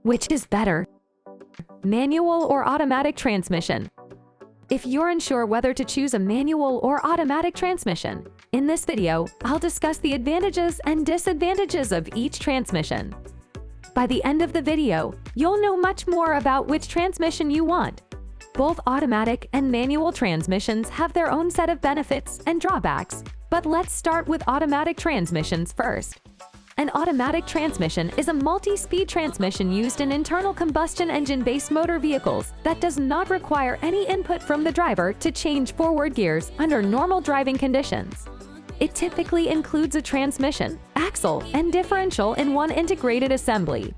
Which is better, manual or automatic transmission? If you're unsure whether to choose a manual or automatic transmission, in this video, I'll discuss the advantages and disadvantages of each transmission. By the end of the video, you'll know much more about which transmission you want. Both automatic and manual transmissions have their own set of benefits and drawbacks, but let's start with automatic transmissions first. An automatic transmission is a multi-speed transmission used in internal combustion engine-based motor vehicles that does not require any input from the driver to change forward gears under normal driving conditions. It typically includes a transmission, axle, and differential in one integrated assembly.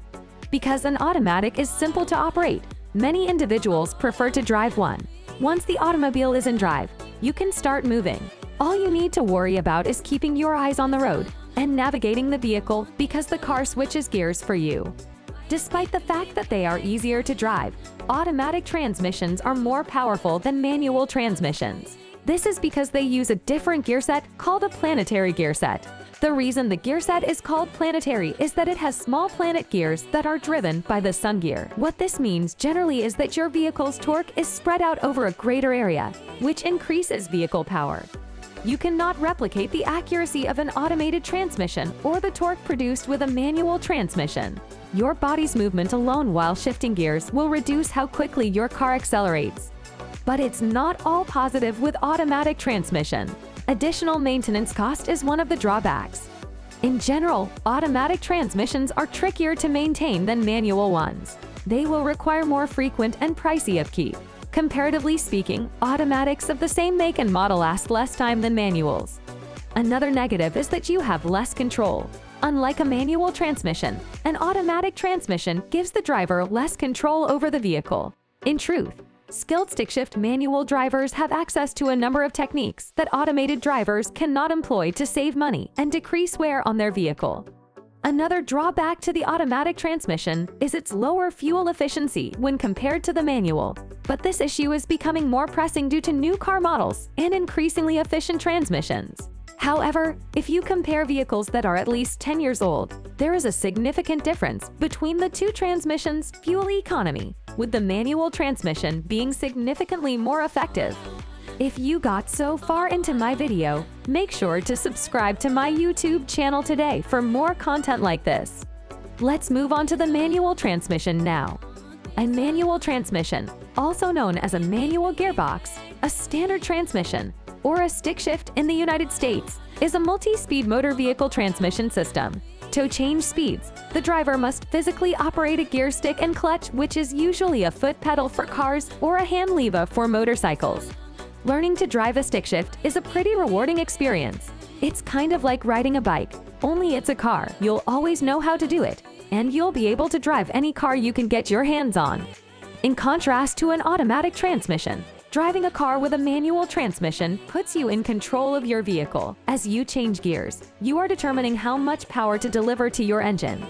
Because an automatic is simple to operate, many individuals prefer to drive one. Once the automobile is in drive, you can start moving. All you need to worry about is keeping your eyes on the road and navigating the vehicle because the car switches gears for you. Despite the fact that they are easier to drive, automatic transmissions are more powerful than manual transmissions. This is because they use a different gear set called a planetary gear set. The reason the gear set is called planetary is that it has small planet gears that are driven by the sun gear. What this means generally is that your vehicle's torque is spread out over a greater area, which increases vehicle power. You cannot replicate the accuracy of an automated transmission or the torque produced with a manual transmission. Your body's movement alone while shifting gears will reduce how quickly your car accelerates. But it's not all positive with automatic transmission. Additional maintenance cost is one of the drawbacks. In general, automatic transmissions are trickier to maintain than manual ones. They will require more frequent and pricey upkeep. Comparatively speaking, automatics of the same make and model last less time than manuals. Another negative is that you have less control. Unlike a manual transmission, an automatic transmission gives the driver less control over the vehicle. In truth, skilled stick-shift manual drivers have access to a number of techniques that automated drivers cannot employ to save money and decrease wear on their vehicle. Another drawback to the automatic transmission is its lower fuel efficiency when compared to the manual, but this issue is becoming more pressing due to new car models and increasingly efficient transmissions. However, if you compare vehicles that are at least 10 years old, there is a significant difference between the two transmissions' fuel economy, with the manual transmission being significantly more effective. If you got so far into my video, make sure to subscribe to my YouTube channel today for more content like this. Let's move on to the manual transmission now. A manual transmission, also known as a manual gearbox, a standard transmission, or a stick shift in the United States, is a multi-speed motor vehicle transmission system. To change speeds, the driver must physically operate a gear stick and clutch, which is usually a foot pedal for cars or a hand lever for motorcycles. Learning to drive a stick shift is a pretty rewarding experience. It's kind of like riding a bike, only it's a car. You'll always know how to do it, and you'll be able to drive any car you can get your hands on. In contrast to an automatic transmission, driving a car with a manual transmission puts you in control of your vehicle. As you change gears, you are determining how much power to deliver to your engine.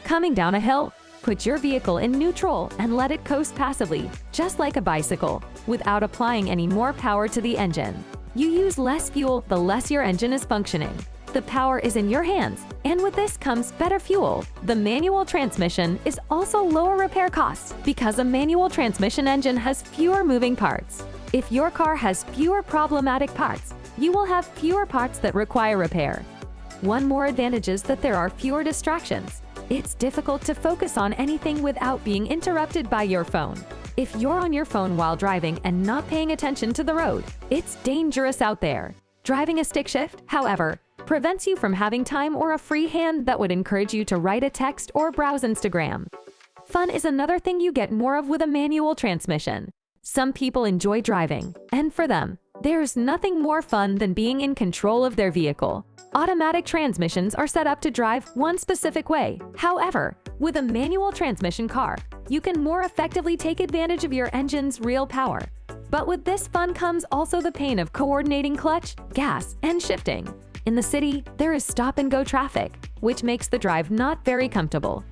Coming down a hill, put your vehicle in neutral and let it coast passively, just like a bicycle, without applying any more power to the engine. You use less fuel the less your engine is functioning. The power is in your hands, and with this comes better fuel. The manual transmission is also lower repair costs because a manual transmission engine has fewer moving parts. If your car has fewer problematic parts, you will have fewer parts that require repair. One more advantage is that there are fewer distractions. It's difficult to focus on anything without being interrupted by your phone. If you're on your phone while driving and not paying attention to the road, it's dangerous out there. Driving a stick shift, however, prevents you from having time or a free hand that would encourage you to write a text or browse Instagram. Fun is another thing you get more of with a manual transmission. Some people enjoy driving, and for them, there's nothing more fun than being in control of their vehicle. Automatic transmissions are set up to drive one specific way. However, with a manual transmission car, you can more effectively take advantage of your engine's real power. But with this fun comes also the pain of coordinating clutch, gas, and shifting. In the city, there is stop-and-go traffic, which makes the drive not very comfortable.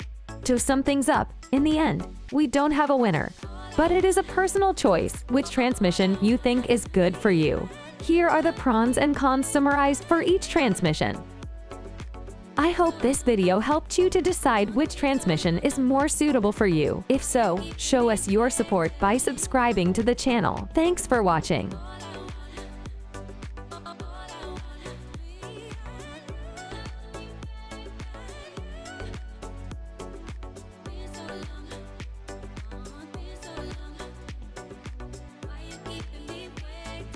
To sum things up, in the end, we don't have a winner. But it is a personal choice which transmission you think is good for you. Here are the pros and cons summarized for each transmission. I hope this video helped you to decide which transmission is more suitable for you. If so, show us your support by subscribing to the channel. Thanks for watching.